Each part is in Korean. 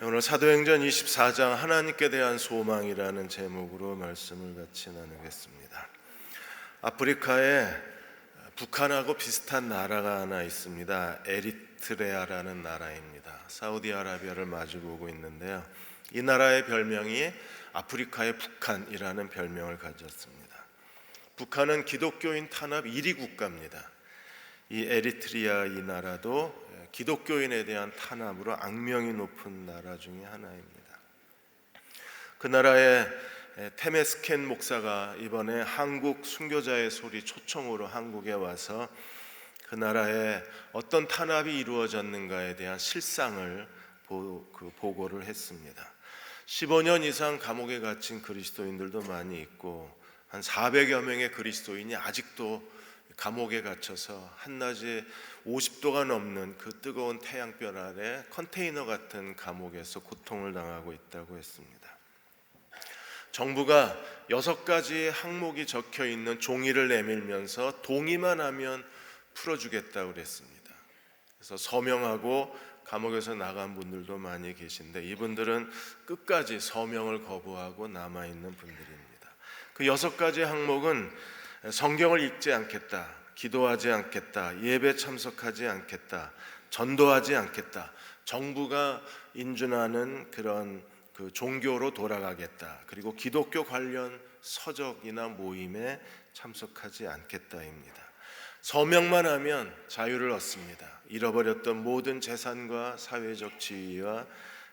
오늘 사도행전 24장 하나님께 대한 소망이라는 제목으로 말씀을 같이 나누겠습니다. 아프리카에 북한하고 비슷한 나라가 하나 있습니다. 에리트레아라는 나라입니다. 사우디아라비아를 마주보고 오고 있는데요. 이 나라의 별명이 아프리카의 북한이라는 별명을 가졌습니다. 북한은 기독교인 탄압 1위 국가입니다. 이 에리트리아 이 나라도 기독교인에 대한 탄압으로 악명이 높은 나라 중에 하나입니다. 그 나라의 테메스켄 목사가 이번에 한국 순교자의 소리 초청으로 한국에 와서 그 나라에 어떤 탄압이 이루어졌는가에 대한 실상을 보고를 했습니다. 15년 이상 감옥에 갇힌 그리스도인들도 많이 있고 한 400여 명의 그리스도인이 아직도 감옥에 갇혀서 한낮에 50도가 넘는 그 뜨거운 태양볕 아래 컨테이너 같은 감옥에서 고통을 당하고 있다고 했습니다. 정부가 6가지 항목이 적혀 있는 종이를 내밀면서 동의만 하면 풀어주겠다고 그랬습니다. 그래서 서명하고 감옥에서 나간 분들도 많이 계신데 이분들은 끝까지 서명을 거부하고 남아있는 분들입니다. 그 6가지 항목은 성경을 읽지 않겠다, 기도하지 않겠다, 예배 참석하지 않겠다, 전도하지 않겠다, 정부가 인준하는 그런 그 종교로 돌아가겠다, 그리고 기독교 관련 서적이나 모임에 참석하지 않겠다입니다. 서명만 하면 자유를 얻습니다. 잃어버렸던 모든 재산과 사회적 지위와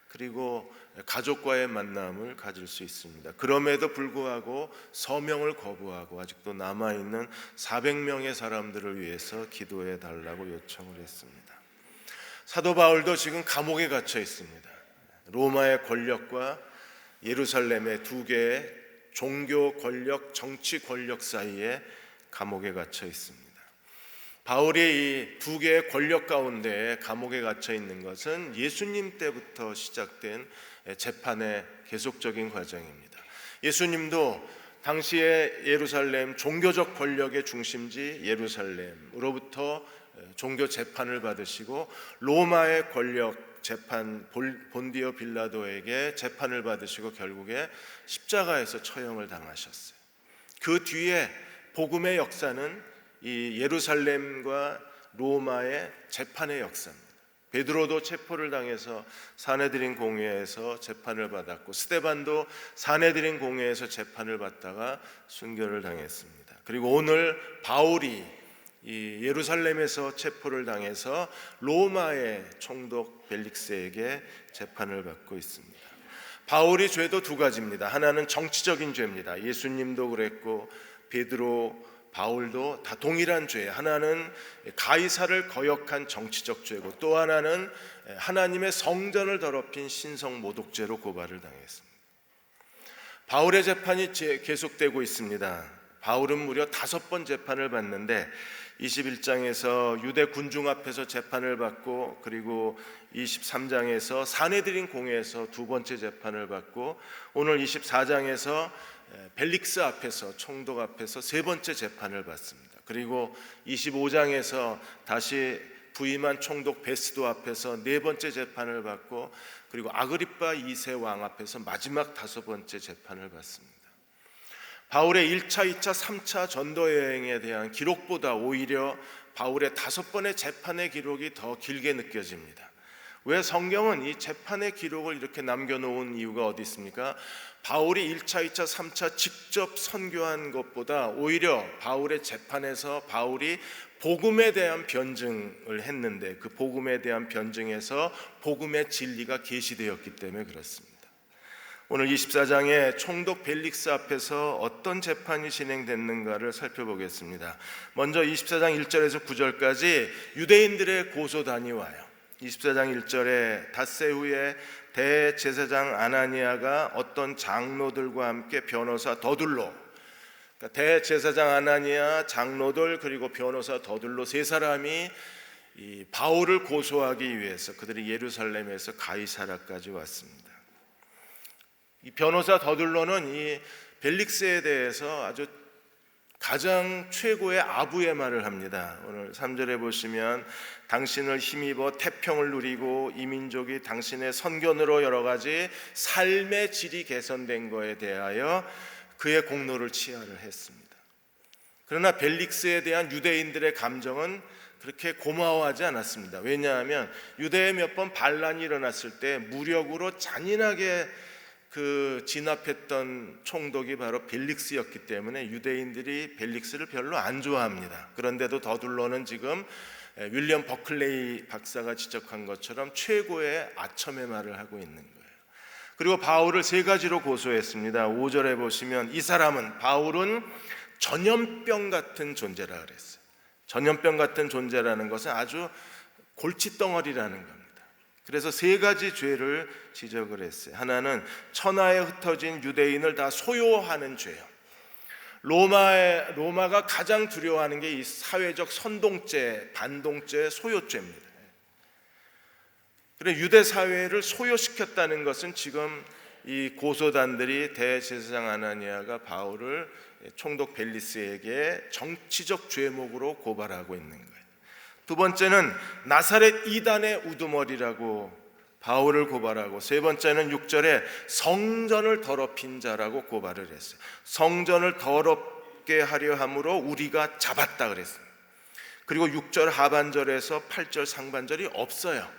그리고 가족과의 만남을 가질 수 있습니다. 그럼에도 불구하고 서명을 거부하고 아직도 남아있는 400명의 사람들을 위해서 기도해 달라고 요청을 했습니다. 사도 바울도 지금 감옥에 갇혀 있습니다. 로마의 권력과 예루살렘의 2개의 종교 권력, 정치 권력 사이에 감옥에 갇혀 있습니다. 바울이 이 2개의 권력 가운데 감옥에 갇혀 있는 것은 예수님 때부터 시작된 재판의 계속적인 과정입니다. 예수님도 당시에 예루살렘 종교적 권력의 중심지 예루살렘으로부터 종교 재판을 받으시고 로마의 권력 재판 본디오 빌라도에게 재판을 받으시고 결국에 십자가에서 처형을 당하셨어요. 그 뒤에 복음의 역사는 이 예루살렘과 로마의 재판의 역사입니다. 베드로도 체포를 당해서 산헤드린 공회에서 재판을 받았고 스데반도 산헤드린 공회에서 재판을 받다가 순교를 당했습니다. 그리고 오늘 바울이 이 예루살렘에서 체포를 당해서 로마의 총독 벨릭스에게 재판을 받고 있습니다. 바울이 죄도 2가지입니다. 하나는 정치적인 죄입니다. 예수님도 그랬고 베드로 바울도 다 동일한 죄, 하나는 가이사를 거역한 정치적 죄고 또 하나는 하나님의 성전을 더럽힌 신성 모독죄로 고발을 당했습니다. 바울의 재판이 계속되고 있습니다. 바울은 무려 5번 재판을 받는데 21장에서 유대 군중 앞에서 재판을 받고 그리고 23장에서 산헤드린 공회에서 2번째 재판을 받고 오늘 24장에서 벨릭스 앞에서 총독 앞에서 3번째 재판을 받습니다. 그리고 25장에서 다시 부임한 총독 베스도 앞에서 4번째 재판을 받고 그리고 아그리파 2세 왕 앞에서 마지막 5번째 재판을 받습니다. 바울의 1차, 2차, 3차 전도 여행에 대한 기록보다 오히려 바울의 5번의 재판의 기록이 더 길게 느껴집니다. 왜 성경은 이 재판의 기록을 이렇게 남겨놓은 이유가 어디 있습니까? 바울이 1차, 2차, 3차 직접 선교한 것보다 오히려 바울의 재판에서 바울이 복음에 대한 변증을 했는데 그 복음에 대한 변증에서 복음의 진리가 계시되었기 때문에 그렇습니다. 오늘 24장에 총독 벨릭스 앞에서 어떤 재판이 진행됐는가를 살펴보겠습니다. 먼저 24장 1절에서 9절까지 유대인들의 고소단이 와요. 24장 1절에 닷새 후에 대제사장 아나니아가 어떤 장로들과 함께 변호사 더둘로, 그러니까 대제사장 아나니아, 장로들 그리고 변호사 더둘로 3사람이 이 바울을 고소하기 위해서 그들이 예루살렘에서 가이사라까지 왔습니다. 이 변호사 더둘로는 이 벨릭스에 대해서 아주 가장 최고의 아부의 말을 합니다. 오늘 3절에 보시면 당신을 힘입어 태평을 누리고 이 민족이 당신의 선견으로 여러 가지 삶의 질이 개선된 거에 대하여 그의 공로를 치하를 했습니다. 그러나 벨릭스에 대한 유대인들의 감정은 그렇게 고마워하지 않았습니다. 왜냐하면 유대에 몇 번 반란이 일어났을 때 무력으로 잔인하게 진압했던 총독이 바로 벨릭스였기 때문에 유대인들이 벨릭스를 별로 안 좋아합니다. 그런데도 더둘러는 지금 윌리엄 버클레이 박사가 지적한 것처럼 최고의 아첨의 말을 하고 있는 거예요. 그리고 바울을 세 가지로 고소했습니다. 5절에 보시면 이 사람은, 바울은 전염병 같은 존재라 그랬어요. 전염병 같은 존재라는 것은 아주 골칫덩어리라는 겁니다. 그래서 세 가지 죄를 지적을 했어요. 하나는 천하에 흩어진 유대인을 다 소요하는 죄요. 로마가 가장 두려워하는 게 이 사회적 선동죄, 반동죄, 소요죄입니다. 그래 유대 사회를 소요시켰다는 것은 지금 이 고소단들이 대제사장 아나니아가 바울을 총독 벨리스에게 정치적 죄목으로 고발하고 있는 거예요. 두 번째는 나사렛 이단의 우두머리라고 바울을 고발하고, 세 번째는 6절에 성전을 더럽힌 자라고 고발을 했어요. 성전을 더럽게 하려 함으로 우리가 잡았다 그랬어요. 그리고 6절 하반절에서 8절 상반절이 없어요.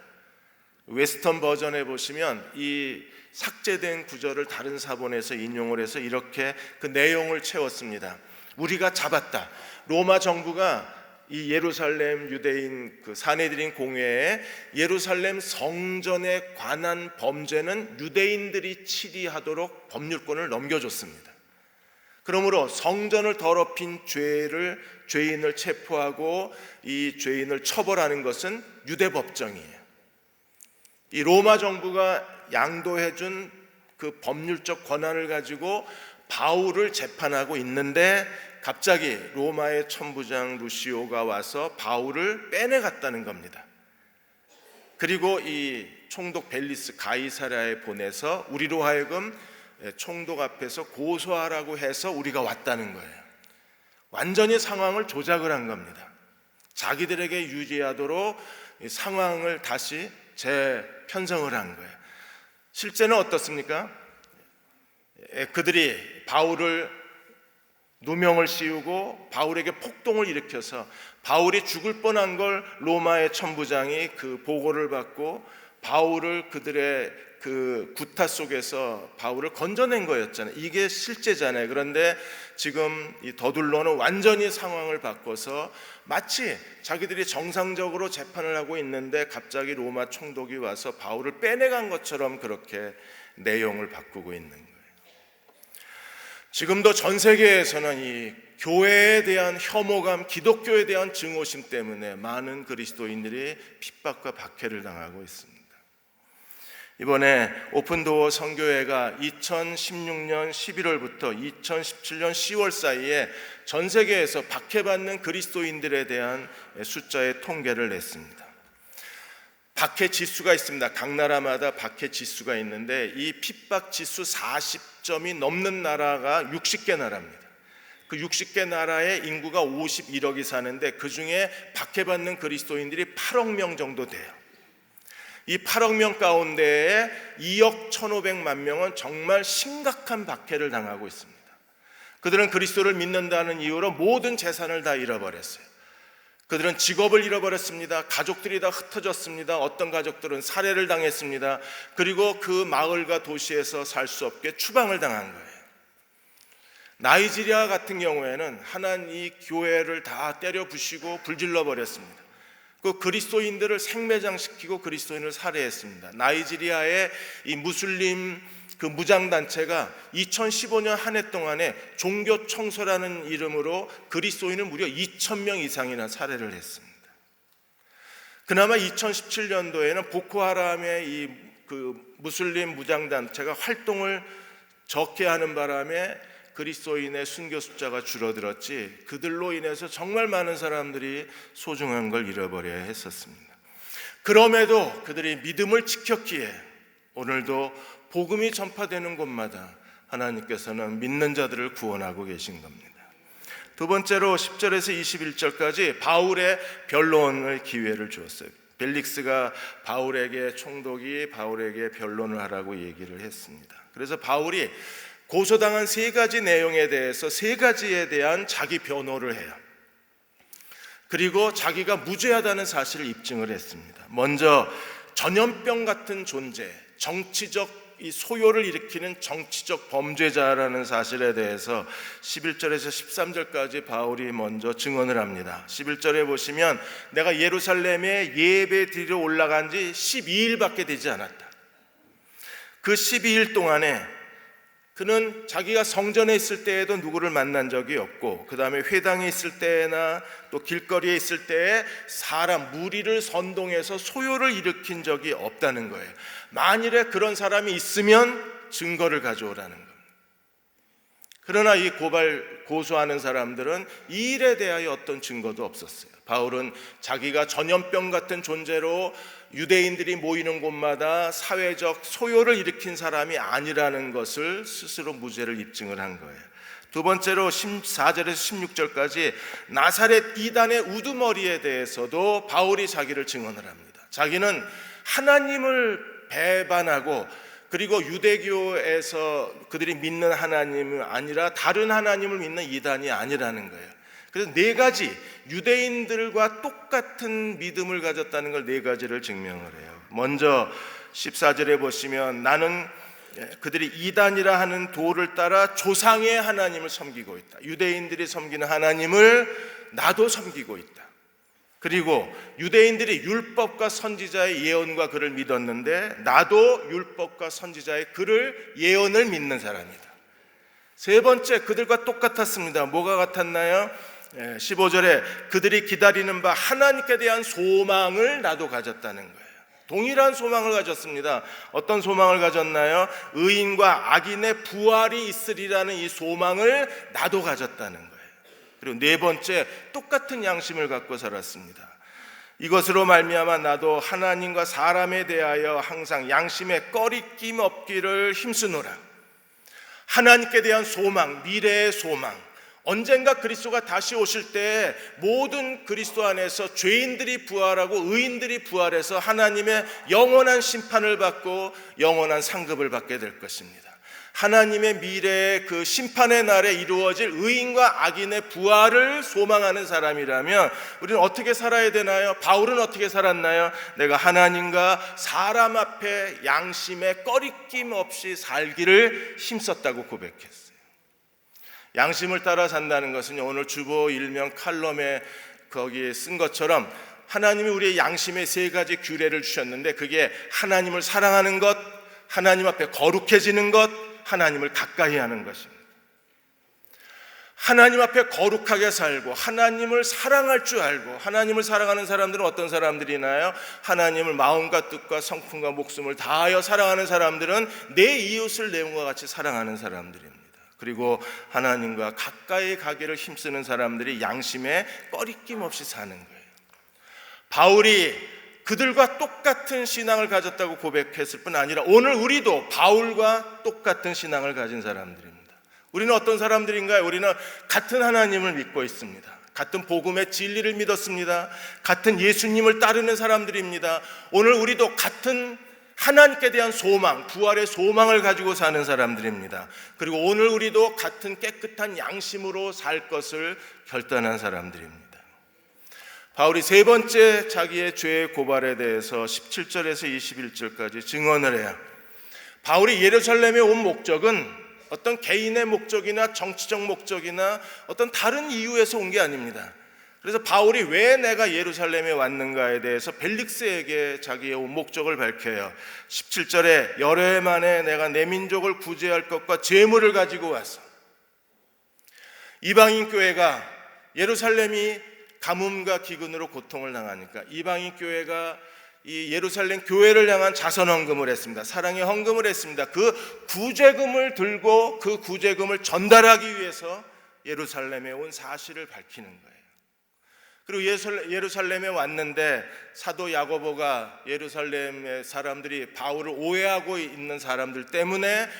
웨스턴 버전에 보시면 이 삭제된 구절을 다른 사본에서 인용을 해서 이렇게 그 내용을 채웠습니다. 우리가 잡았다. 로마 정부가 이 예루살렘 유대인 사내들인 공회에 예루살렘 성전에 관한 범죄는 유대인들이 치리하도록 법률권을 넘겨줬습니다. 그러므로 성전을 더럽힌 죄인을 체포하고 이 죄인을 처벌하는 것은 유대 법정이에요. 이 로마 정부가 양도해준 그 법률적 권한을 가지고 바울을 재판하고 있는데 갑자기 로마의 천부장 루시오가 와서 바울을 빼내갔다는 겁니다. 그리고 이 총독 벨리스 가이사랴에 보내서 우리로 하여금 총독 앞에서 고소하라고 해서 우리가 왔다는 거예요. 완전히 상황을 조작을 한 겁니다. 자기들에게 유리하도록 상황을 다시 재편성을 한 거예요. 실제는 어떻습니까? 그들이 바울을 누명을 씌우고 바울에게 폭동을 일으켜서 바울이 죽을 뻔한 걸 로마의 천부장이 그 보고를 받고 바울을 그들의 그 구타 속에서 바울을 건져낸 거였잖아요. 이게 실제잖아요. 그런데 지금 이 더둘러는 완전히 상황을 바꿔서 마치 자기들이 정상적으로 재판을 하고 있는데 갑자기 로마 총독이 와서 바울을 빼내간 것처럼 그렇게 내용을 바꾸고 있는 거예요. 지금도 전 세계에서는 이 교회에 대한 혐오감, 기독교에 대한 증오심 때문에 많은 그리스도인들이 핍박과 박해를 당하고 있습니다. 이번에 오픈도어 선교회가 2016년 11월부터 2017년 10월 사이에 전 세계에서 박해받는 그리스도인들에 대한 숫자의 통계를 냈습니다. 박해 지수가 있습니다. 각 나라마다 박해 지수가 있는데 이 핍박 지수 40점이 넘는 나라가 60개 나라입니다. 그 60개 나라의 인구가 51억이 사는데 그 중에 박해받는 그리스도인들이 8억 명 정도 돼요. 이 8억 명 가운데에 2억 1,500만 명은 정말 심각한 박해를 당하고 있습니다. 그들은 그리스도를 믿는다는 이유로 모든 재산을 다 잃어버렸어요. 그들은 직업을 잃어버렸습니다. 가족들이 다 흩어졌습니다. 어떤 가족들은 살해를 당했습니다. 그리고 그 마을과 도시에서 살 수 없게 추방을 당한 거예요. 나이지리아 같은 경우에는 이 교회를 다 때려 부시고 불질러 버렸습니다. 그 그리스도인들을 생매장시키고 그리스도인을 살해했습니다. 나이지리아의 이 무슬림 그 무장단체가 2015년 한 해 동안에 종교 청소라는 이름으로 그리스도인을 무려 2,000명 이상이나 살해를 했습니다. 그나마 2017년도에는 보코하람의 이 그 무슬림 무장단체가 활동을 적게 하는 바람에 그리스도인의 순교 숫자가 줄어들었지, 그들로 인해서 정말 많은 사람들이 소중한 걸 잃어버려야 했었습니다. 그럼에도 그들이 믿음을 지켰기에 오늘도 복음이 전파되는 곳마다 하나님께서는 믿는 자들을 구원하고 계신 겁니다. 두 번째로 10절에서 21절까지 바울의 변론을 기회를 주었어요. 벨릭스가 바울에게 총독이 바울에게 변론을 하라고 얘기를 했습니다. 그래서 바울이 고소당한 세 가지 내용에 대해서 세 가지에 대한 자기 변호를 해요. 그리고 자기가 무죄하다는 사실을 입증을 했습니다. 먼저 전염병 같은 존재, 정치적 이 소요를 일으키는 정치적 범죄자라는 사실에 대해서 11절에서 13절까지 바울이 먼저 증언을 합니다. 11절에 보시면 내가 예루살렘에 예배 드리러 올라간 지 12일밖에 되지 않았다. 그 12일 동안에 그는 자기가 성전에 있을 때에도 누구를 만난 적이 없고, 그 다음에 회당에 있을 때나 또 길거리에 있을 때에 사람 무리를 선동해서 소요를 일으킨 적이 없다는 거예요. 만일에 그런 사람이 있으면 증거를 가져오라는 겁니다. 그러나 이 고소하는 사람들은 이 일에 대하여 어떤 증거도 없었어요. 바울은 자기가 전염병 같은 존재로 유대인들이 모이는 곳마다 사회적 소요를 일으킨 사람이 아니라는 것을 스스로 무죄를 입증을 한 거예요. 두 번째로 14절에서 16절까지 나사렛 이단의 우두머리에 대해서도 바울이 자기를 증언을 합니다. 자기는 하나님을 배반하고, 그리고 유대교에서 그들이 믿는 하나님은 아니라 다른 하나님을 믿는 이단이 아니라는 거예요. 그래서 네 가지, 유대인들과 똑같은 믿음을 가졌다는 걸 네 가지를 증명을 해요. 먼저 14절에 보시면 나는 그들이 이단이라 하는 도를 따라 조상의 하나님을 섬기고 있다. 유대인들이 섬기는 하나님을 나도 섬기고 있다. 그리고 유대인들이 율법과 선지자의 예언과 글을 믿었는데 나도 율법과 선지자의 글을 예언을 믿는 사람이다. 세 번째, 그들과 똑같았습니다. 뭐가 같았나요? 15절에 그들이 기다리는 바 하나님께 대한 소망을 나도 가졌다는 거예요. 동일한 소망을 가졌습니다. 어떤 소망을 가졌나요? 의인과 악인의 부활이 있으리라는 이 소망을 나도 가졌다는 거예요. 그리고 네 번째, 똑같은 양심을 갖고 살았습니다. 이것으로 말미암아 나도 하나님과 사람에 대하여 항상 양심에 꺼리낌 없기를 힘쓰노라. 하나님께 대한 소망, 미래의 소망, 언젠가 그리스도가 다시 오실 때 모든 그리스도 안에서 죄인들이 부활하고 의인들이 부활해서 하나님의 영원한 심판을 받고 영원한 상급을 받게 될 것입니다. 하나님의 미래의 그 심판의 날에 이루어질 의인과 악인의 부활을 소망하는 사람이라면 우리는 어떻게 살아야 되나요? 바울은 어떻게 살았나요? 내가 하나님과 사람 앞에 양심에 꺼리낌 없이 살기를 힘썼다고 고백했어요. 양심을 따라 산다는 것은 오늘 주보 일면 칼럼에 거기에 쓴 것처럼 하나님이 우리의 양심에 세 가지 규례를 주셨는데, 그게 하나님을 사랑하는 것, 하나님 앞에 거룩해지는 것, 하나님을 가까이 하는 것입니다. 하나님 앞에 거룩하게 살고 하나님을 사랑할 줄 알고, 하나님을 사랑하는 사람들은 어떤 사람들이나요? 하나님을 마음과 뜻과 성품과 목숨을 다하여 사랑하는 사람들은 내 이웃을 내 몸과 같이 사랑하는 사람들입니다. 그리고 하나님과 가까이 가기를 힘쓰는 사람들이 양심에 꺼리낌 없이 사는 거예요. 바울이 그들과 똑같은 신앙을 가졌다고 고백했을 뿐 아니라 오늘 우리도 바울과 똑같은 신앙을 가진 사람들입니다. 우리는 어떤 사람들인가요? 우리는 같은 하나님을 믿고 있습니다. 같은 복음의 진리를 믿었습니다. 같은 예수님을 따르는 사람들입니다. 오늘 우리도 같은 하나님께 대한 소망, 부활의 소망을 가지고 사는 사람들입니다. 그리고 오늘 우리도 같은 깨끗한 양심으로 살 것을 결단한 사람들입니다. 바울이 세 번째 자기의 죄의 고발에 대해서 17절에서 21절까지 증언을 해요. 바울이 예루살렘에 온 목적은 어떤 개인의 목적이나 정치적 목적이나 어떤 다른 이유에서 온 게 아닙니다. 그래서 바울이 왜 내가 예루살렘에 왔는가에 대해서 벨릭스에게 자기의 온 목적을 밝혀요. 17절에 여러 해 만에 내가 내 민족을 구제할 것과 재물을 가지고 와서, 이방인 교회가 예루살렘이 가뭄과 기근으로 고통을 당하니까 이방인 교회가 이 예루살렘 교회를 향한 자선 헌금을 했습니다. 사랑의 헌금을 했습니다. 그 구제금을 들고 그 구제금을 전달하기 위해서 예루살렘에 온 사실을 밝히는 거예요. 그리고 예루살렘에 왔는데 사도 야고보가 예루살렘의 사람들이 바울을 오해하고 있는 사람들 때문에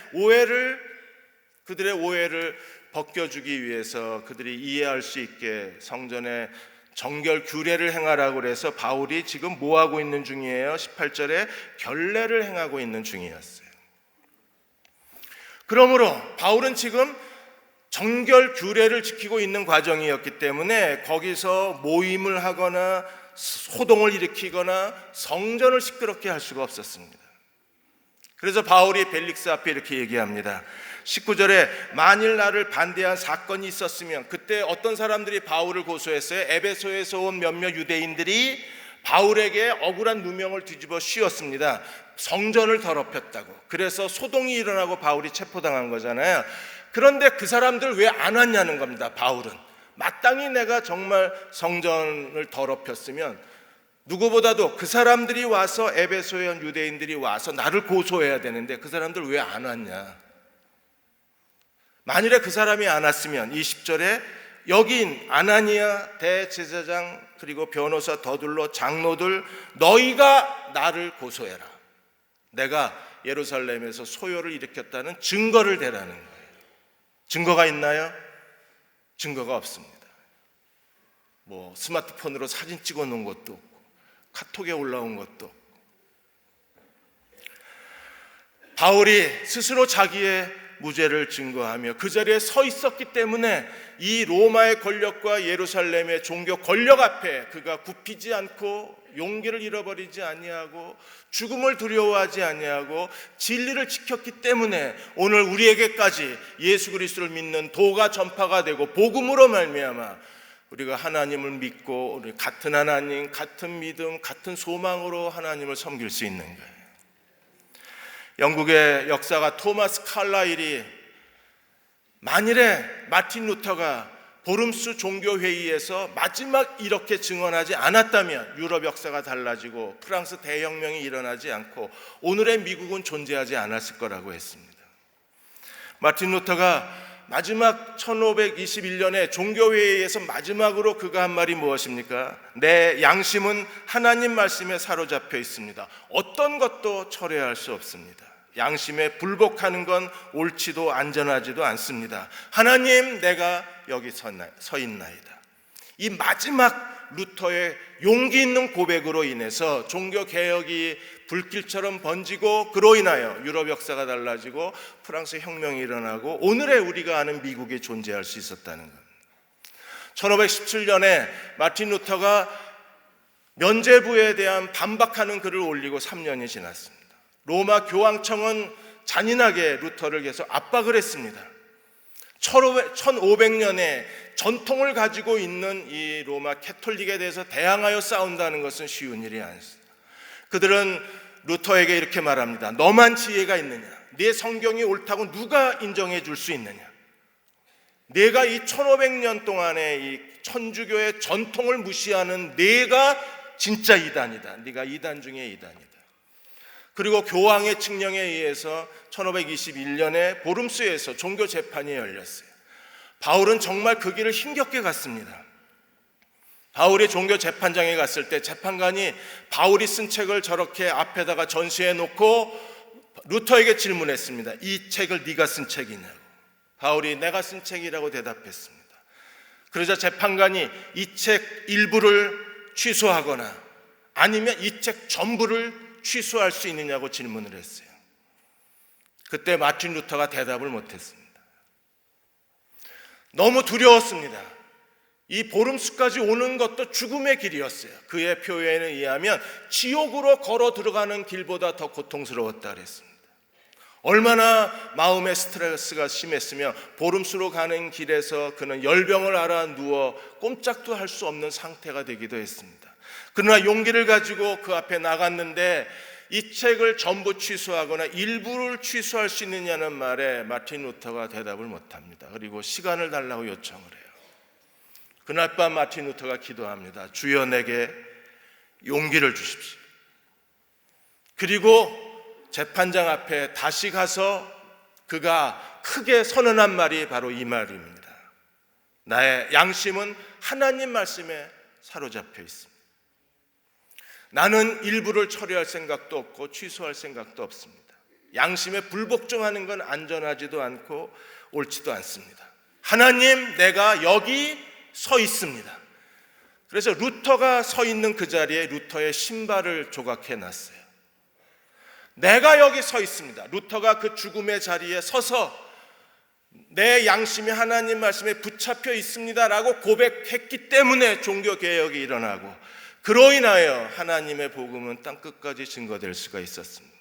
그들의 오해를 벗겨주기 위해서 그들이 이해할 수 있게 성전에 정결 규례를 행하라고 그래서 바울이 지금 뭐 하고 있는 중이에요? 18절에 결례를 행하고 있는 중이었어요. 그러므로 바울은 지금 정결 규례를 지키고 있는 과정이었기 때문에 거기서 모임을 하거나 소동을 일으키거나 성전을 시끄럽게 할 수가 없었습니다. 그래서 바울이 벨릭스 앞에 이렇게 얘기합니다. 19절에 만일 나를 반대한 사건이 있었으면, 그때 어떤 사람들이 바울을 고소했어요. 에베소에서 온 몇몇 유대인들이 바울에게 억울한 누명을 뒤집어 씌웠습니다. 성전을 더럽혔다고. 그래서 소동이 일어나고 바울이 체포당한 거잖아요. 그런데 그 사람들 왜 안 왔냐는 겁니다. 바울은 마땅히 내가 정말 성전을 더럽혔으면 누구보다도 그 사람들이 와서, 에베소의 유대인들이 와서 나를 고소해야 되는데 그 사람들 왜 안 왔냐. 만일에 그 사람이 안 왔으면 20절에 여긴 아나니아 대제사장 그리고 변호사 더둘러 장로들, 너희가 나를 고소해라. 내가 예루살렘에서 소요를 일으켰다는 증거를 대라는 거예요. 증거가 있나요? 증거가 없습니다. 뭐 스마트폰으로 사진 찍어 놓은 것도 없고 카톡에 올라온 것도 없고. 바울이 스스로 자기의 무죄를 증거하며 그 자리에 서 있었기 때문에 이 로마의 권력과 예루살렘의 종교 권력 앞에 그가 굽히지 않고 용기를 잃어버리지 아니하고 죽음을 두려워하지 아니하고 진리를 지켰기 때문에 오늘 우리에게까지 예수 그리스도를 믿는 도가 전파가 되고 복음으로 말미암아 우리가 하나님을 믿고 우리 같은 하나님, 같은 믿음, 같은 소망으로 하나님을 섬길 수 있는 거예요. 영국의 역사가 토마스 칼라일이 만일에 마틴 루터가 보름수 종교회의에서 마지막 이렇게 증언하지 않았다면 유럽 역사가 달라지고 프랑스 대혁명이 일어나지 않고 오늘의 미국은 존재하지 않았을 거라고 했습니다. 마틴 루터가 마지막 1521년에 종교회의에서 마지막으로 그가 한 말이 무엇입니까? 내 양심은 하나님 말씀에 사로잡혀 있습니다. 어떤 것도 철회할 수 없습니다. 양심에 불복하는 건 옳지도 안전하지도 않습니다. 하나님, 내가 여기 서 있나이다. 이 마지막 루터의 용기 있는 고백으로 인해서 종교개혁이 불길처럼 번지고 그로 인하여 유럽 역사가 달라지고 프랑스 혁명이 일어나고 오늘의 우리가 아는 미국이 존재할 수 있었다는 것. 1517년에 마틴 루터가 면죄부에 대한 반박하는 글을 올리고 3년이 지났습니다. 로마 교황청은 잔인하게 루터를 계속 압박을 했습니다. 1500년에 전통을 가지고 있는 이 로마 캐톨릭에 대해서 대항하여 싸운다는 것은 쉬운 일이 아니었습니다. 그들은 루터에게 이렇게 말합니다. 너만 지혜가 있느냐? 네 성경이 옳다고 누가 인정해 줄 수 있느냐? 네가 이 1500년 동안의 이 천주교의 전통을 무시하는 네가 진짜 이단이다. 네가 이단 중에 이단이다. 그리고 교황의 칙령에 의해서 1521년에 보름수에서 종교 재판이 열렸어요. 바울은 정말 그 길을 힘겹게 갔습니다. 바울이 종교 재판장에 갔을 때 재판관이 바울이 쓴 책을 저렇게 앞에다가 전시해 놓고 루터에게 질문했습니다. 이 책을 네가 쓴 책이냐고. 바울이 내가 쓴 책이라고 대답했습니다. 그러자 재판관이 이 책 일부를 취소하거나 아니면 이 책 전부를 취소할 수 있느냐고 질문을 했어요. 그때 마틴 루터가 대답을 못했습니다. 너무 두려웠습니다. 이 보름수까지 오는 것도 죽음의 길이었어요. 그의 표현에 의하면 지옥으로 걸어 들어가는 길보다 더 고통스러웠다 그랬습니다. 얼마나 마음의 스트레스가 심했으면 보름수로 가는 길에서 그는 열병을 앓아 누워 꼼짝도 할 수 없는 상태가 되기도 했습니다. 그러나 용기를 가지고 그 앞에 나갔는데 이 책을 전부 취소하거나 일부를 취소할 수 있느냐는 말에 마틴 루터가 대답을 못합니다. 그리고 시간을 달라고 요청을 해요. 그날 밤 마틴 루터가 기도합니다. 주여 내게 용기를 주십시오. 그리고 재판장 앞에 다시 가서 그가 크게 선언한 말이 바로 이 말입니다. 나의 양심은 하나님 말씀에 사로잡혀 있습니다. 나는 일부를 처리할 생각도 없고 취소할 생각도 없습니다. 양심에 불복종하는 건 안전하지도 않고 옳지도 않습니다. 하나님, 내가 여기 서 있습니다. 그래서 루터가 서 있는 그 자리에 루터의 신발을 조각해 놨어요. 내가 여기 서 있습니다. 루터가 그 죽음의 자리에 서서 내 양심이 하나님 말씀에 붙잡혀 있습니다라고 고백했기 때문에 종교개혁이 일어나고, 그로 인하여 하나님의 복음은 땅끝까지 증거될 수가 있었습니다.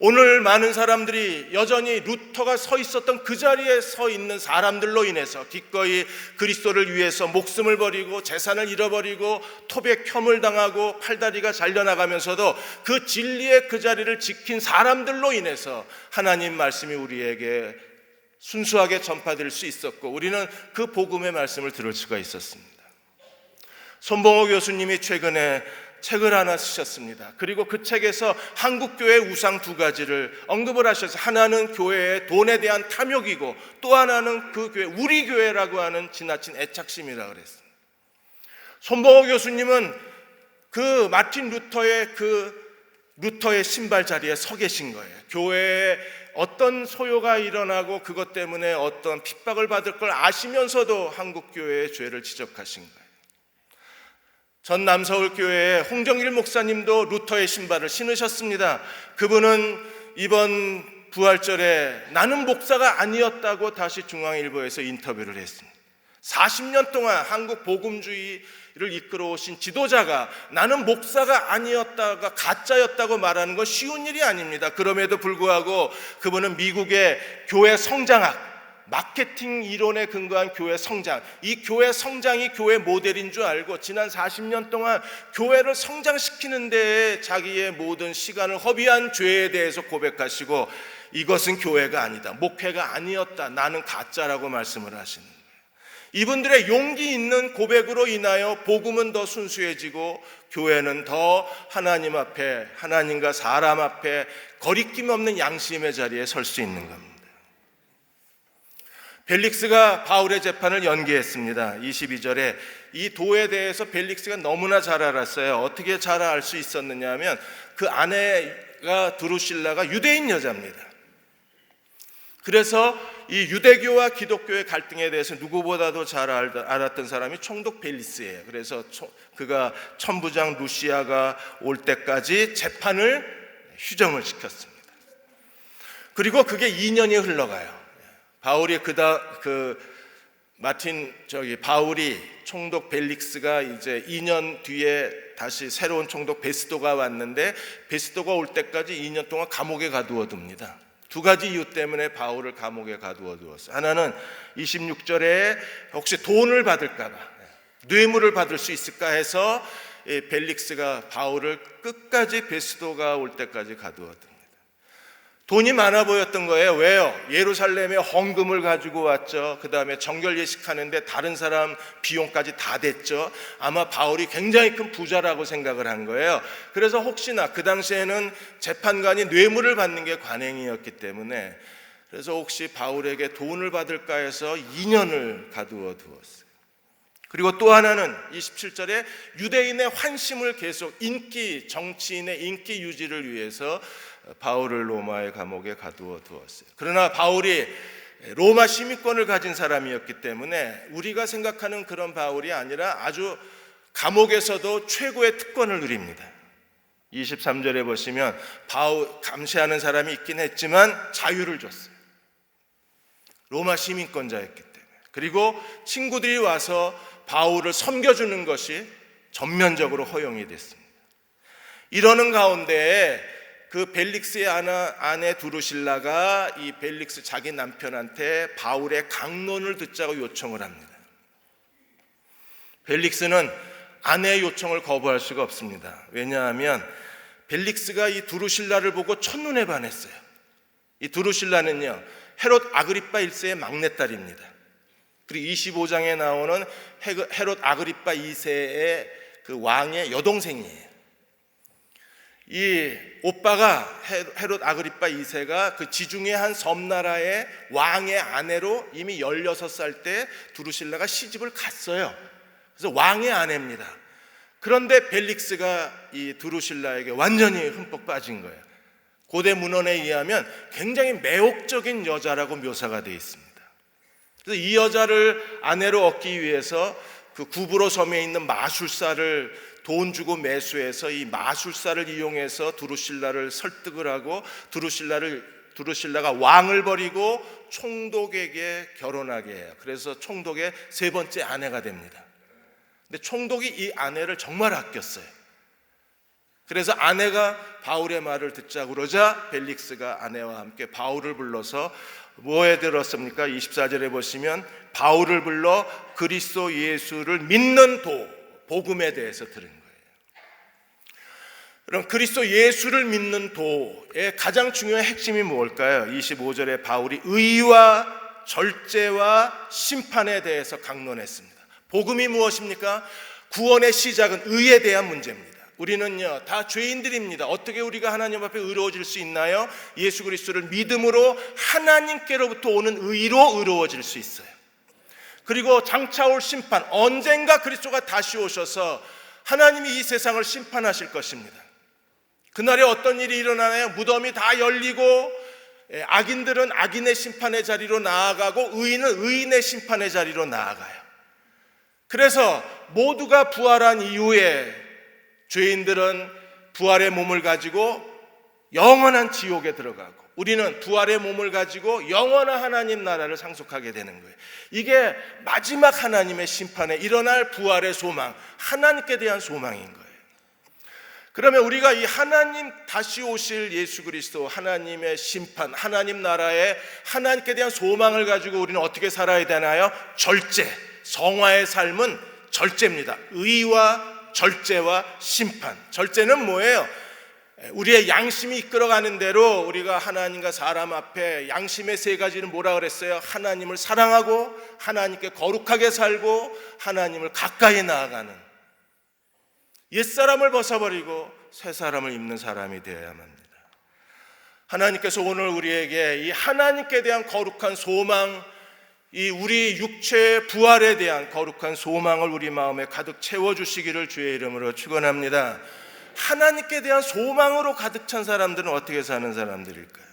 오늘 많은 사람들이 여전히 루터가 서 있었던 그 자리에 서 있는 사람들로 인해서 기꺼이 그리스도를 위해서 목숨을 버리고 재산을 잃어버리고 토백혐을 당하고 팔다리가 잘려나가면서도 그 진리의 그 자리를 지킨 사람들로 인해서 하나님 말씀이 우리에게 순수하게 전파될 수 있었고, 우리는 그 복음의 말씀을 들을 수가 있었습니다. 손봉호 교수님이 최근에 책을 하나 쓰셨습니다. 그리고 그 책에서 한국교회 우상 두 가지를 언급을 하셔서, 하나는 교회의 돈에 대한 탐욕이고 또 하나는 그 교회, 우리 교회라고 하는 지나친 애착심이라고 그랬습니다. 손봉호 교수님은 그 마틴 루터의 신발 자리에 서 계신 거예요. 교회에 어떤 소요가 일어나고 그것 때문에 어떤 핍박을 받을 걸 아시면서도 한국교회의 죄를 지적하신 거예요. 전 남서울교회의 홍정길 목사님도 루터의 신발을 신으셨습니다. 그분은 이번 부활절에 나는 목사가 아니었다고 다시 중앙일보에서 인터뷰를 했습니다. 40년 동안 한국 복음주의를 이끌어오신 지도자가 나는 목사가 아니었다가 가짜였다고 말하는 건 쉬운 일이 아닙니다. 그럼에도 불구하고 그분은 미국의 교회 성장학, 마케팅 이론에 근거한 교회 성장, 이 교회 성장이 교회 모델인 줄 알고 지난 40년 동안 교회를 성장시키는 데에 자기의 모든 시간을 허비한 죄에 대해서 고백하시고, 이것은 교회가 아니다, 목회가 아니었다, 나는 가짜라고 말씀을 하시는 거예요. 이분들의 용기 있는 고백으로 인하여 복음은 더 순수해지고 교회는 더 하나님 앞에, 하나님과 사람 앞에 거리낌 없는 양심의 자리에 설 수 있는 겁니다. 벨릭스가 바울의 재판을 연기했습니다. 22절에 이 도에 대해서 벨릭스가 너무나 잘 알았어요. 어떻게 잘 알 수 있었느냐 하면 그 아내가 드루실라가 유대인 여자입니다. 그래서 이 유대교와 기독교의 갈등에 대해서 누구보다도 잘 알았던 사람이 총독 벨리스예요. 그래서 그가 천부장 루시아가 올 때까지 재판을 휴정을 시켰습니다. 그리고 그게 2년이 흘러가요. 바울이 바울이 총독 벨릭스가 이제 2년 뒤에 다시 새로운 총독 베스도가 왔는데, 베스도가 올 때까지 2년 동안 감옥에 가두어둡니다. 두 가지 이유 때문에 바울을 감옥에 가두어두었어요. 하나는 26절에 혹시 돈을 받을까 봐, 뇌물을 받을 수 있을까 해서 벨릭스가 바울을 끝까지 베스도가 올 때까지 가두어둡니다. 돈이 많아 보였던 거예요. 왜요? 예루살렘에 헌금을 가지고 왔죠. 그 다음에 정결 예식하는데 다른 사람 비용까지 다 됐죠. 아마 바울이 굉장히 큰 부자라고 생각을 한 거예요. 그래서 혹시나 그 당시에는 재판관이 뇌물을 받는 게 관행이었기 때문에, 그래서 혹시 바울에게 돈을 받을까 해서 2년을 가두어 두었어요. 그리고 또 하나는 27절에 유대인의 환심을 계속, 정치인의 인기 유지를 위해서 바울을 로마의 감옥에 가두어 두었어요. 그러나 바울이 로마 시민권을 가진 사람이었기 때문에 우리가 생각하는 그런 바울이 아니라 아주 감옥에서도 최고의 특권을 누립니다. 23절에 보시면 바울 감시하는 사람이 있긴 했지만 자유를 줬어요. 로마 시민권자였기 때문에. 그리고 친구들이 와서 바울을 섬겨주는 것이 전면적으로 허용이 됐습니다. 이러는 가운데 그 벨릭스의 아내 두루실라가 이 벨릭스 자기 남편한테 바울의 강론을 듣자고 요청을 합니다. 벨릭스는 아내의 요청을 거부할 수가 없습니다. 왜냐하면 벨릭스가 이 두루실라를 보고 첫눈에 반했어요. 이 두루실라는요, 헤롯 아그리파 1세의 막내딸입니다. 그리고 25장에 나오는 헤롯 아그리파 2세의 그 왕의 여동생이에요. 이 오빠가 헤롯 아그리파 2세가 그 지중해 한 섬나라의 왕의 아내로 이미 16살 때 두루실라가 시집을 갔어요. 그래서 왕의 아내입니다. 그런데 벨릭스가 이 두루실라에게 완전히 흠뻑 빠진 거예요. 고대 문헌에 의하면 굉장히 매혹적인 여자라고 묘사가 되어 있습니다. 그래서 이 여자를 아내로 얻기 위해서 그 구브로 섬에 있는 마술사를 돈 주고 매수해서 이 마술사를 이용해서 두루실라를 설득을 하고 두루실라가 왕을 버리고 총독에게 결혼하게 해요. 그래서 총독의 세 번째 아내가 됩니다. 근데 총독이 이 아내를 정말 아꼈어요. 그래서 아내가 바울의 말을 듣자 그러자 벨릭스가 아내와 함께 바울을 불러서 뭐에 들었습니까? 24절에 보시면 바울을 불러 그리스도 예수를 믿는 복음에 대해서 들은 거예요. 그럼 그리스도 예수를 믿는 도의 가장 중요한 핵심이 뭘까요? 25절에 바울이 의와 절제와 심판에 대해서 강론했습니다. 복음이 무엇입니까? 구원의 시작은 의에 대한 문제입니다. 우리는요 다 죄인들입니다. 어떻게 우리가 하나님 앞에 의로워질 수 있나요? 예수 그리스도를 믿음으로 하나님께로부터 오는 의로 의로워질 수 있어요. 그리고 장차 올 심판, 언젠가 그리스도가 다시 오셔서 하나님이 이 세상을 심판하실 것입니다. 그날에 어떤 일이 일어나나요? 무덤이 다 열리고 악인들은 악인의 심판의 자리로 나아가고 의인은 의인의 심판의 자리로 나아가요. 그래서 모두가 부활한 이후에 죄인들은 부활의 몸을 가지고 영원한 지옥에 들어가고 우리는 부활의 몸을 가지고 영원한 하나님 나라를 상속하게 되는 거예요. 이게 마지막 하나님의 심판에 일어날 부활의 소망, 하나님께 대한 소망인 거예요. 그러면 우리가 이 하나님 다시 오실 예수 그리스도 하나님의 심판, 하나님 나라에 하나님께 대한 소망을 가지고 우리는 어떻게 살아야 되나요? 절제, 성화의 삶은 절제입니다. 의와 절제와 심판. 절제는 뭐예요? 우리의 양심이 이끌어가는 대로 우리가 하나님과 사람 앞에 양심의 세 가지는 뭐라 그랬어요? 하나님을 사랑하고 하나님께 거룩하게 살고 하나님을 가까이 나아가는 옛사람을 벗어버리고 새사람을 입는 사람이 되어야만 합니다. 하나님께서 오늘 우리에게 이 하나님께 대한 거룩한 소망, 이 우리 육체의 부활에 대한 거룩한 소망을 우리 마음에 가득 채워주시기를 주의 이름으로 축원합니다. 하나님께 대한 소망으로 가득 찬 사람들은 어떻게 사는 사람들일까요?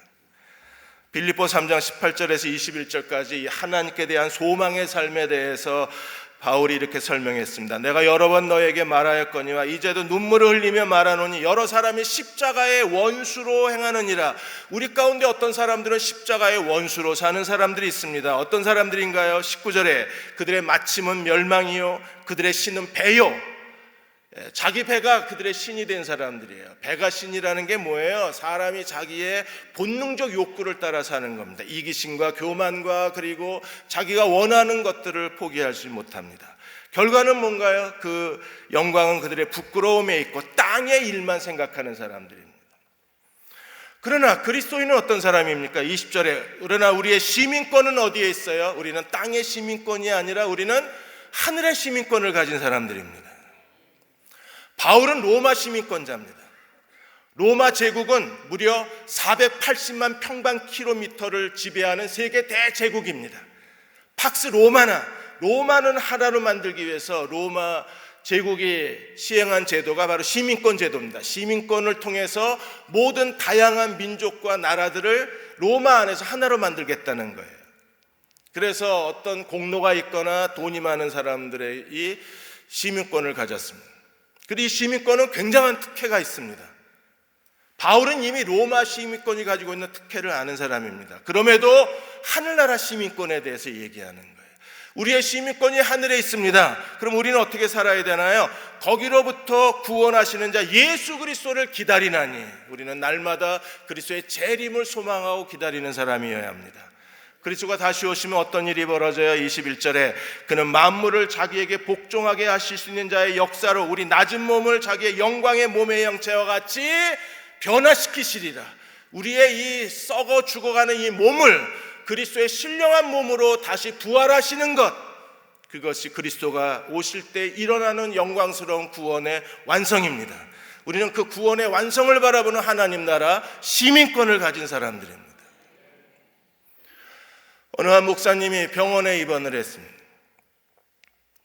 빌립보 3장 18절에서 21절까지 이 하나님께 대한 소망의 삶에 대해서 바울이 이렇게 설명했습니다. 내가 여러 번 너에게 말하였거니와 이제도 눈물을 흘리며 말하노니 여러 사람이 십자가의 원수로 행하느니라. 우리 가운데 어떤 사람들은 십자가의 원수로 사는 사람들이 있습니다. 어떤 사람들인가요? 19절에 그들의 마침은 멸망이요 그들의 신은 배요. 자기 배가 그들의 신이 된 사람들이에요. 배가 신이라는 게 뭐예요? 사람이 자기의 본능적 욕구를 따라 사는 겁니다. 이기심과 교만과 그리고 자기가 원하는 것들을 포기하지 못합니다. 결과는 뭔가요? 그 영광은 그들의 부끄러움에 있고 땅의 일만 생각하는 사람들입니다. 그러나 그리스도인은 어떤 사람입니까? 20절에 그러나 우리의 시민권은 어디에 있어요? 우리는 땅의 시민권이 아니라 우리는 하늘의 시민권을 가진 사람들입니다. 바울은 로마 시민권자입니다. 로마 제국은 무려 480만 평방킬로미터를 지배하는 세계 대제국입니다. 팍스 로마는 하나로 만들기 위해서 로마 제국이 시행한 제도가 바로 시민권 제도입니다. 시민권을 통해서 모든 다양한 민족과 나라들을 로마 안에서 하나로 만들겠다는 거예요. 그래서 어떤 공로가 있거나 돈이 많은 사람들의 이 시민권을 가졌습니다. 그리고 이 시민권은 굉장한 특혜가 있습니다. 바울은 이미 로마 시민권이 가지고 있는 특혜를 아는 사람입니다. 그럼에도 하늘나라 시민권에 대해서 얘기하는 거예요. 우리의 시민권이 하늘에 있습니다. 그럼 우리는 어떻게 살아야 되나요? 거기로부터 구원하시는 자 예수 그리스도를 기다리나니 우리는 날마다 그리스도의 재림을 소망하고 기다리는 사람이어야 합니다. 그리스도가 다시 오시면 어떤 일이 벌어져요? 21절에 그는 만물을 자기에게 복종하게 하실 수 있는 자의 역사로 우리 낮은 몸을 자기의 영광의 몸의 형체와 같이 변화시키시리라. 우리의 이 썩어 죽어가는 이 몸을 그리스도의 신령한 몸으로 다시 부활하시는 것, 그것이 그리스도가 오실 때 일어나는 영광스러운 구원의 완성입니다. 우리는 그 구원의 완성을 바라보는 하나님 나라 시민권을 가진 사람들입니다. 어느 한 목사님이 병원에 입원을 했습니다.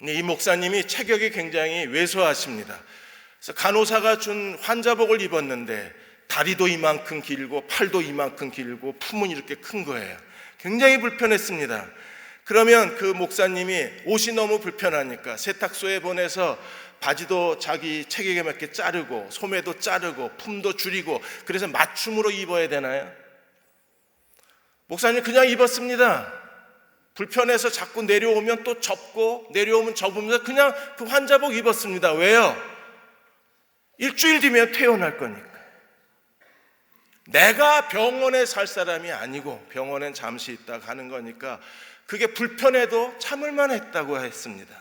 이 목사님이 체격이 굉장히 왜소하십니다. 그래서 간호사가 준 환자복을 입었는데 다리도 이만큼 길고 팔도 이만큼 길고 품은 이렇게 큰 거예요. 굉장히 불편했습니다. 그러면 그 목사님이 옷이 너무 불편하니까 세탁소에 보내서 바지도 자기 체격에 맞게 자르고 소매도 자르고 품도 줄이고 그래서 맞춤으로 입어야 되나요? 목사님 그냥 입었습니다. 불편해서 자꾸 내려오면 또 접고 내려오면 접으면서 그냥 그 환자복 입었습니다. 왜요? 일주일 뒤면 퇴원할 거니까. 내가 병원에 살 사람이 아니고 병원엔 잠시 있다 가는 거니까 그게 불편해도 참을만 했다고 했습니다.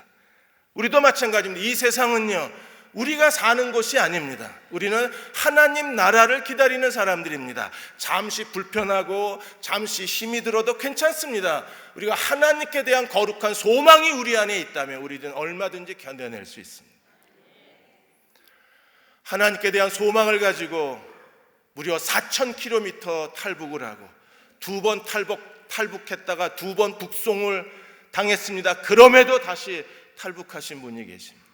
우리도 마찬가지입니다. 이 세상은요, 우리가 사는 곳이 아닙니다. 우리는 하나님 나라를 기다리는 사람들입니다. 잠시 불편하고 잠시 힘이 들어도 괜찮습니다. 우리가 하나님께 대한 거룩한 소망이 우리 안에 있다면 우리는 얼마든지 견뎌낼 수 있습니다. 하나님께 대한 소망을 가지고 무려 4,000km 탈북을 하고 2번 탈북했다가 2번 북송을 당했습니다. 그럼에도 다시 탈북하신 분이 계십니다.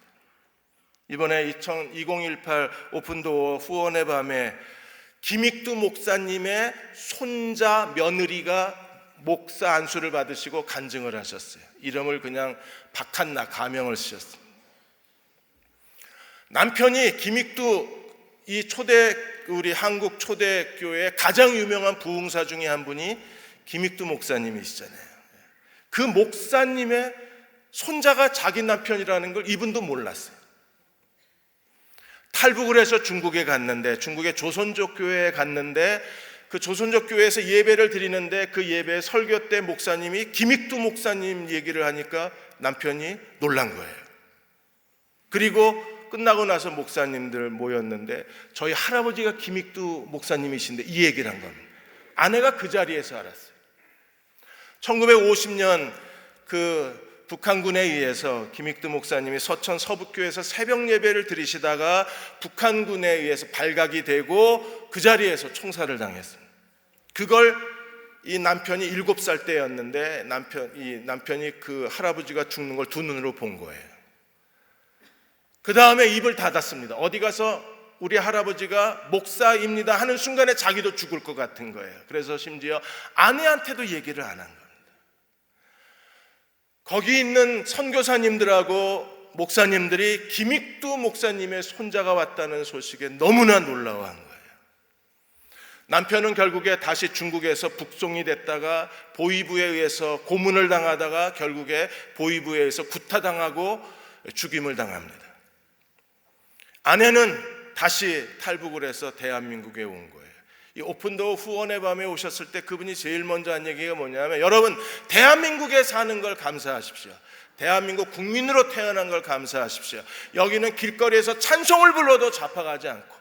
이번에 2018 오픈도어 후원의 밤에 김익두 목사님의 손자 며느리가 목사 안수를 받으시고 간증을 하셨어요. 이름을 그냥 박한나 가명을 쓰셨습니다. 남편이 김익두 이 우리 한국 초대교회의 가장 유명한 부흥사 중에 한 분이 김익두 목사님이시잖아요. 그 목사님의 손자가 자기 남편이라는 걸 이분도 몰랐어요. 탈북을 해서 중국에 갔는데 중국의 조선족 교회에 갔는데 그 조선족 교회에서 예배를 드리는데 그 예배 설교 때 목사님이 김익두 목사님 얘기를 하니까 남편이 놀란 거예요. 그리고 끝나고 나서 목사님들 모였는데 저희 할아버지가 김익두 목사님이신데 이 얘기를 한 겁니다. 아내가 그 자리에서 알았어요. 1950년 그 북한군에 의해서 김익두 목사님이 서천 서북교에서 새벽 예배를 드리시다가 북한군에 의해서 발각이 되고 그 자리에서 총살을 당했습니다. 그걸 이 남편이 7살 때였는데 남편이 그 할아버지가 죽는 걸 두 눈으로 본 거예요. 그 다음에 입을 닫았습니다. 어디 가서 우리 할아버지가 목사입니다 하는 순간에 자기도 죽을 것 같은 거예요. 그래서 심지어 아내한테도 얘기를 안 한 겁니다. 거기 있는 선교사님들하고 목사님들이 김익두 목사님의 손자가 왔다는 소식에 너무나 놀라워한 거예요. 남편은 결국에 다시 중국에서 북송이 됐다가 보위부에 의해서 고문을 당하다가 결국에 보위부에 의해서 구타당하고 죽임을 당합니다. 아내는 다시 탈북을 해서 대한민국에 온 거예요. 이 오픈도어 후원의 밤에 오셨을 때 그분이 제일 먼저 한 얘기가 뭐냐면 여러분 대한민국에 사는 걸 감사하십시오. 대한민국 국민으로 태어난 걸 감사하십시오. 여기는 길거리에서 찬송을 불러도 잡아가지 않고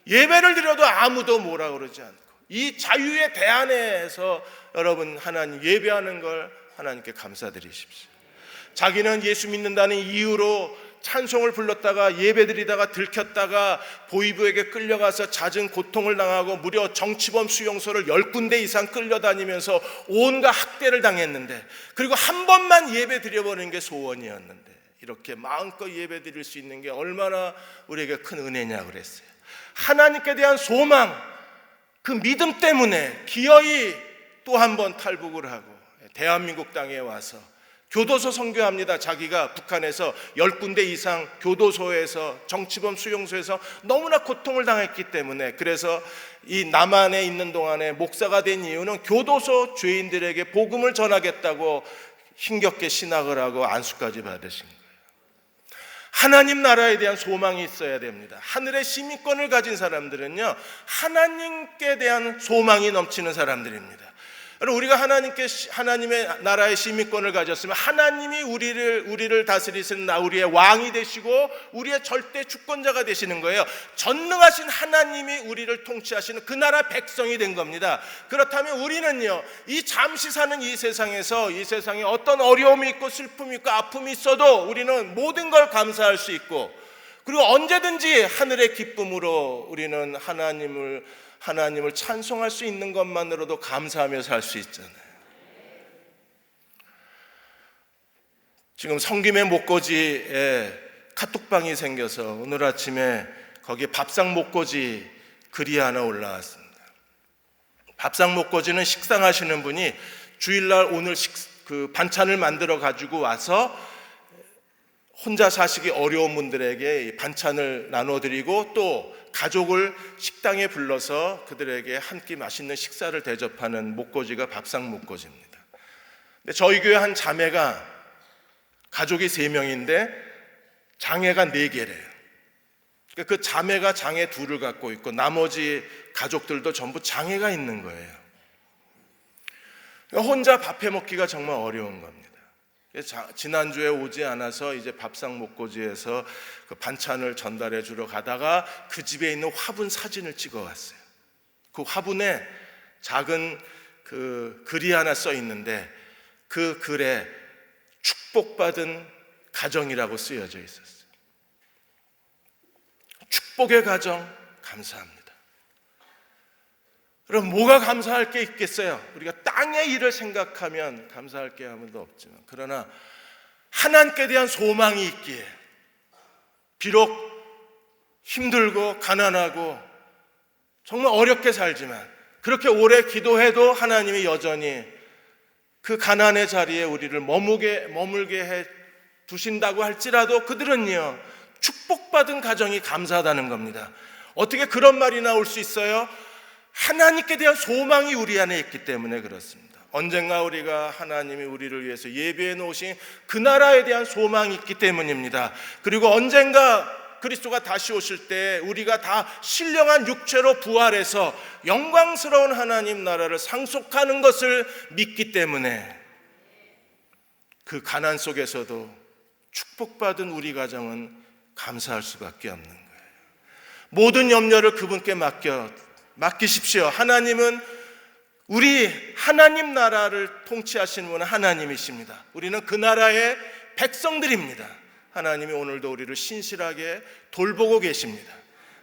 예배를 드려도 아무도 뭐라 그러지 않고 이 자유의 대안에서 여러분 하나님 예배하는 걸 하나님께 감사드리십시오. 자기는 예수 믿는다는 이유로 찬송을 불렀다가 예배드리다가 들켰다가 보위부에게 끌려가서 잦은 고통을 당하고 무려 정치범 수용소를 10군데 이상 끌려다니면서 온갖 학대를 당했는데 그리고 한 번만 예배드려보는 게 소원이었는데 이렇게 마음껏 예배드릴 수 있는 게 얼마나 우리에게 큰 은혜냐 그랬어요. 하나님께 대한 소망, 그 믿음 때문에 기어이 또 한 번 탈북을 하고 대한민국 땅에 와서 교도소 선교합니다. 자기가 북한에서 10군데 이상 교도소에서 정치범 수용소에서 너무나 고통을 당했기 때문에 그래서 이 남한에 있는 동안에 목사가 된 이유는 교도소 죄인들에게 복음을 전하겠다고 힘겹게 신학을 하고 안수까지 받으신 거예요. 하나님 나라에 대한 소망이 있어야 됩니다. 하늘의 시민권을 가진 사람들은요 하나님께 대한 소망이 넘치는 사람들입니다. 우리가 하나님의 나라의 시민권을 가졌으면 하나님이 우리를 다스리시는 우리의 왕이 되시고 우리의 절대 주권자가 되시는 거예요. 전능하신 하나님이 우리를 통치하시는 그 나라 백성이 된 겁니다. 그렇다면 우리는요 이 잠시 사는 이 세상에서 이 세상에 어떤 어려움이 있고 슬픔이 있고 아픔이 있어도 우리는 모든 걸 감사할 수 있고 그리고 언제든지 하늘의 기쁨으로 우리는 하나님을 찬송할 수 있는 것만으로도 감사하며 살 수 있잖아요. 지금 성김의 목고지에 카톡방이 생겨서 오늘 아침에 거기에 밥상 목고지 글이 하나 올라왔습니다. 밥상 목고지는 식상하시는 분이 주일날 그 반찬을 만들어 가지고 와서 혼자 사시기 어려운 분들에게 반찬을 나눠드리고 또 가족을 식당에 불러서 그들에게 한 끼 맛있는 식사를 대접하는 목고지가 밥상 목고지입니다. 근데 저희 교회 한 자매가 가족이 3명인데 장애가 4개래요. 그 자매가 장애 2를 갖고 있고 나머지 가족들도 전부 장애가 있는 거예요. 혼자 밥해 먹기가 정말 어려운 겁니다. 지난주에 오지 않아서 이제 밥상 목고지에서 그 반찬을 전달해 주러 가다가 그 집에 있는 화분 사진을 찍어 왔어요. 그 화분에 작은 그 글이 하나 써 있는데 그 글에 축복받은 가정이라고 쓰여져 있었어요. 축복의 가정 감사합니다. 그럼 뭐가 감사할 게 있겠어요? 우리가 땅의 일을 생각하면 감사할 게 아무도 없지만 그러나 하나님께 대한 소망이 있기에 비록 힘들고 가난하고 정말 어렵게 살지만 그렇게 오래 기도해도 하나님이 여전히 그 가난의 자리에 우리를 머물게 해 두신다고 할지라도 그들은요 축복받은 가정이 감사하다는 겁니다. 어떻게 그런 말이 나올 수 있어요? 하나님께 대한 소망이 우리 안에 있기 때문에 그렇습니다. 언젠가 우리가 하나님이 우리를 위해서 예비해 놓으신 그 나라에 대한 소망이 있기 때문입니다. 그리고 언젠가 그리스도가 다시 오실 때 우리가 다 신령한 육체로 부활해서 영광스러운 하나님 나라를 상속하는 것을 믿기 때문에 그 가난 속에서도 축복받은 우리 가정은 감사할 수밖에 없는 거예요. 모든 염려를 그분께 맡기십시오. 하나님은 우리 하나님 나라를 통치하시는 분은 하나님이십니다. 우리는 그 나라의 백성들입니다. 하나님이 오늘도 우리를 신실하게 돌보고 계십니다.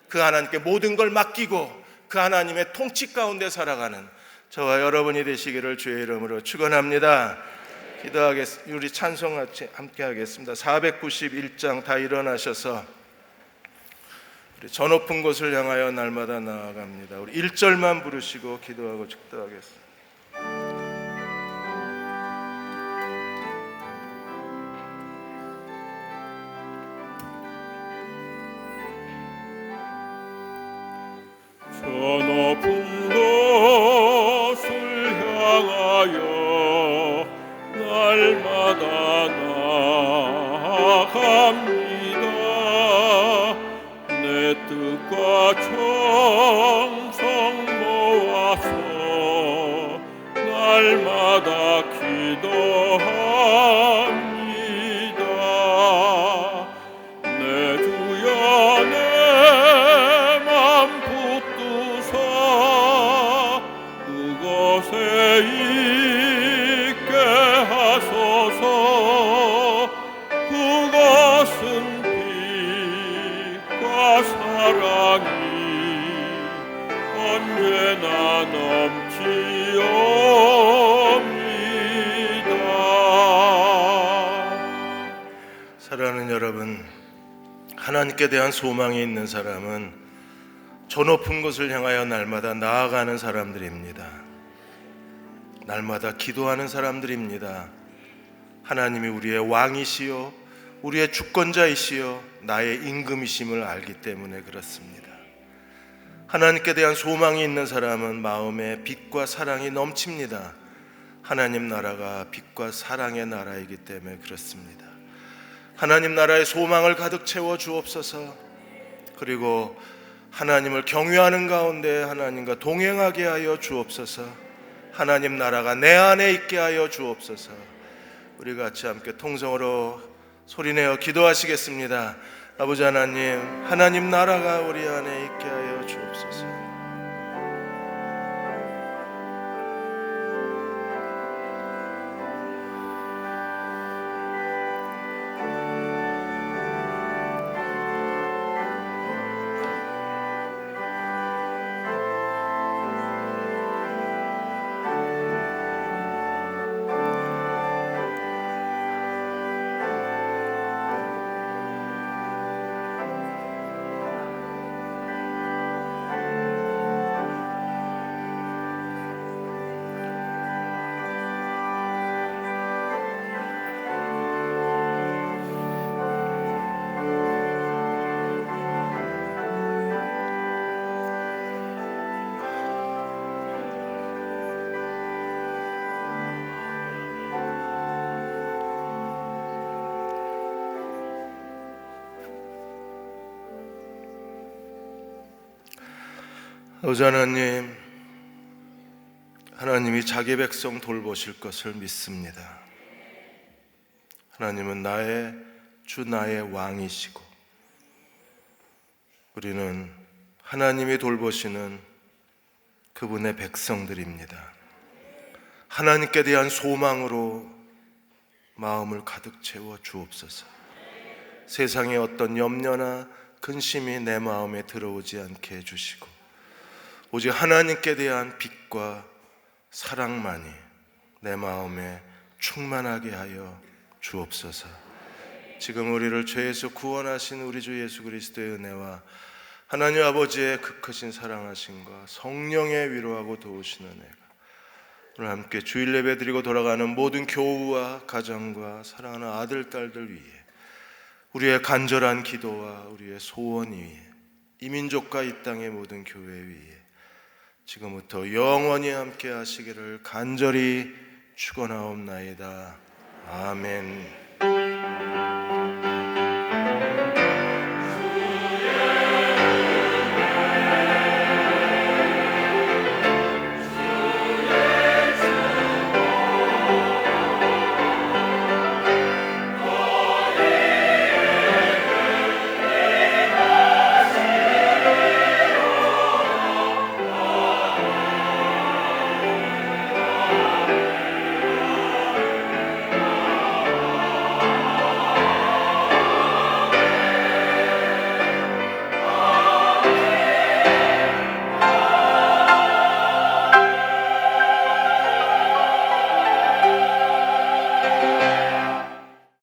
그 하나님께 모든 걸 맡기고 그 하나님의 통치 가운데 살아가는 저와 여러분이 되시기를 주의 이름으로 축원합니다. 기도하겠습니다. 우리 찬송 함께 하겠습니다. 491장 다 일어나셔서 우리 저 높은 곳을 향하여 날마다 나아갑니다. 우리 1절만 부르시고 기도하고 축도하겠습니다. 저 높은 곳을 향하여 날마다 나아갑니다. 내 뜻과 정성 모아서 날마다 기도합니다. 내 주여 내 맘 붙드사 그곳에 있게 하소서. 그것은 빛과 사랑이 언제나 넘치옵니다. 사랑하는 여러분, 하나님께 대한 소망이 있는 사람은 저 높은 곳을 향하여 날마다 나아가는 사람들입니다. 날마다 기도하는 사람들입니다. 하나님이 우리의 왕이시요 우리의 주권자이시요 나의 임금이심을 알기 때문에 그렇습니다. 하나님께 대한 소망이 있는 사람은 마음에 빛과 사랑이 넘칩니다. 하나님 나라가 빛과 사랑의 나라이기 때문에 그렇습니다. 하나님 나라의 소망을 가득 채워 주옵소서. 그리고 하나님을 경외하는 가운데 하나님과 동행하게 하여 주옵소서. 하나님 나라가 내 안에 있게 하여 주옵소서. 우리 같이 함께 통성으로 소리내어 기도하시겠습니다. 아버지 하나님, 하나님 나라가 우리 안에 있게 하여 주옵소서. 아버지 하나님, 하나님이 자기 백성 돌보실 것을 믿습니다. 하나님은 나의 주, 나의 왕이시고 우리는 하나님이 돌보시는 그분의 백성들입니다. 하나님께 대한 소망으로 마음을 가득 채워 주옵소서. 세상의 어떤 염려나 근심이 내 마음에 들어오지 않게 해주시고 오직 하나님께 대한 빛과 사랑만이 내 마음에 충만하게 하여 주옵소서. 지금 우리를 죄에서 구원하신 우리 주 예수 그리스도의 은혜와 하나님 아버지의 그 크신 사랑하심과 성령의 위로하고 도우시는 은혜가 오늘 함께 주일 예배 드리고 돌아가는 모든 교우와 가정과 사랑하는 아들, 딸들 위해 우리의 간절한 기도와 우리의 소원 위에 이 민족과 이 땅의 모든 교회 위에 지금부터 영원히 함께 하시기를 간절히 축원하옵나이다. 아멘.